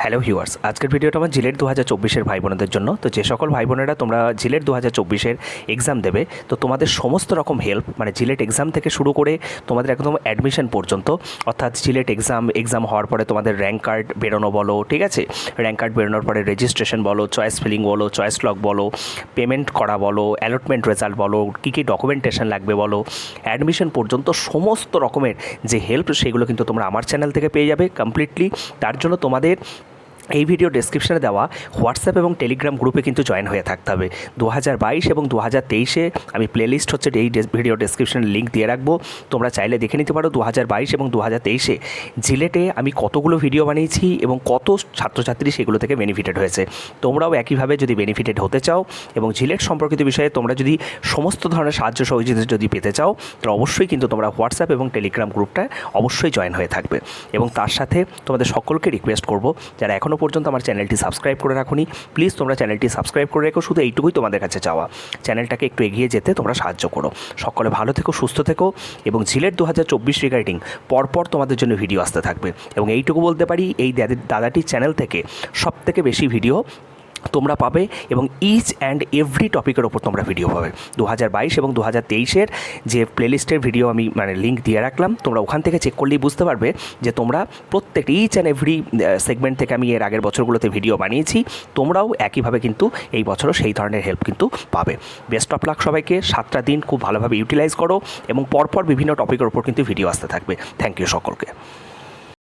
Hello viewers, আজকের ভিডিওটা আমার জিলেট 2024-এর ভাই বোনদের জন্য। তো যে সকল ভাই বোনেরা তোমরা জিলেট 2024-এর এক্সাম দেবে, তো তোমাদের সমস্ত রকম হেল্প মানে জিলেট এক্সাম থেকে শুরু করে তোমাদের একদম অ্যাডমিশন পর্যন্ত, অর্থাৎ জিলেট এক্সাম হওয়ার পরে তোমাদের র্যাঙ্ক কার্ড বেরোনো বলো, ঠিক আছে, র্যাঙ্ক কার্ড বেরোনোর পরে রেজিস্ট্রেশন বলো, চয়েস ফিলিং বলো, চয়েস লক বলো, পেমেন্ট করা বলো, অ্যালটমেন্ট রেজাল্ট বলো, কী কী ডকুমেন্টেশন লাগবে বলো, অ্যাডমিশন পর্যন্ত সমস্ত রকমের যে হেল্প সেগুলো কিন্তু তোমরা আমার চ্যানেল থেকে পেয়ে যাবে কমপ্লিটলি। তার জন্য তোমাদের এই ভিডিও ডেসক্রিপশানে দেওয়া হোয়াটসঅ্যাপ এবং টেলিগ্রাম গ্রুপে কিন্তু জয়েন হয়ে থাকতে হবে। 2022 এবং 2023-এ আমি প্লেলিস্ট হচ্ছে এই ভিডিও ডেসক্রিপশানে লিঙ্ক দিয়ে রাখবো, তোমরা চাইলে দেখে নিতে পারো 2022 এবং 2023-এ জিলেটে আমি কতগুলো ভিডিও বানিয়েছি এবং কত ছাত্রছাত্রী সেগুলো থেকে বেনিফিটেড হয়েছে। তোমরাও একইভাবে যদি বেনিফিটেড হতে চাও এবং জিলেট সম্পর্কিত বিষয়ে তোমরা যদি সমস্ত ধরনের সাহায্য সহযোগিতা যদি পেতে চাও, তাহলে অবশ্যই কিন্তু তোমরা হোয়াটসঅ্যাপ এবং টেলিগ্রাম গ্রুপটা অবশ্যই জয়েন হয়ে থাকবে। এবং তার সাথে তোমাদের সকলকে রিকোয়েস্ট করবো, যারা এখনও পর্যন্ত আমার চ্যানেলটি সাবস্ক্রাইব করে রাখুনি, প্লিজ তোমরা চ্যানেলটি সাবস্ক্রাইব করে রেখো। শুধু এইটুকুই তোমাদের কাছে চাওয়া, চ্যানেলটাকে একটু এগিয়ে যেতে তোমরা সাহায্য করো। সকলে ভালো থেকো, সুস্থ থেকো এবং জিলেট 2024 রিগার্ডিং পরপর তোমাদের জন্য ভিডিও আসতে থাকবে। এবং এইটুকু বলতে পারি, এই দাদাটির চ্যানেল থেকে সবথেকে বেশি ভিডিও তোমরা পাবে এবং ইচ অ্যান্ড এভরি টপিকের ওপর তোমরা ভিডিও পাবে। 2022 এবং 2023-এর যে প্লেলিস্টের ভিডিও আমি লিঙ্ক দিয়ে রাখলাম, তোমরা ওখান থেকে চেক করলেই বুঝতে পারবে যে তোমরা প্রত্যেকটা ইচ অ্যান্ড এভরি সেগমেন্ট থেকে আমি এর আগের বছরগুলোতে ভিডিও বানিয়েছি। তোমরাও একইভাবে কিন্তু এই বছরও সেই ধরনের হেল্প কিন্তু পাবে। বেস্ট অফ লাক সবাইকে। 7টা দিন খুব ভালোভাবে ইউটিলাইজ করো এবং পরপর বিভিন্ন টপিকের ওপর কিন্তু ভিডিও আসতে থাকবে। থ্যাংক ইউ সকলকে।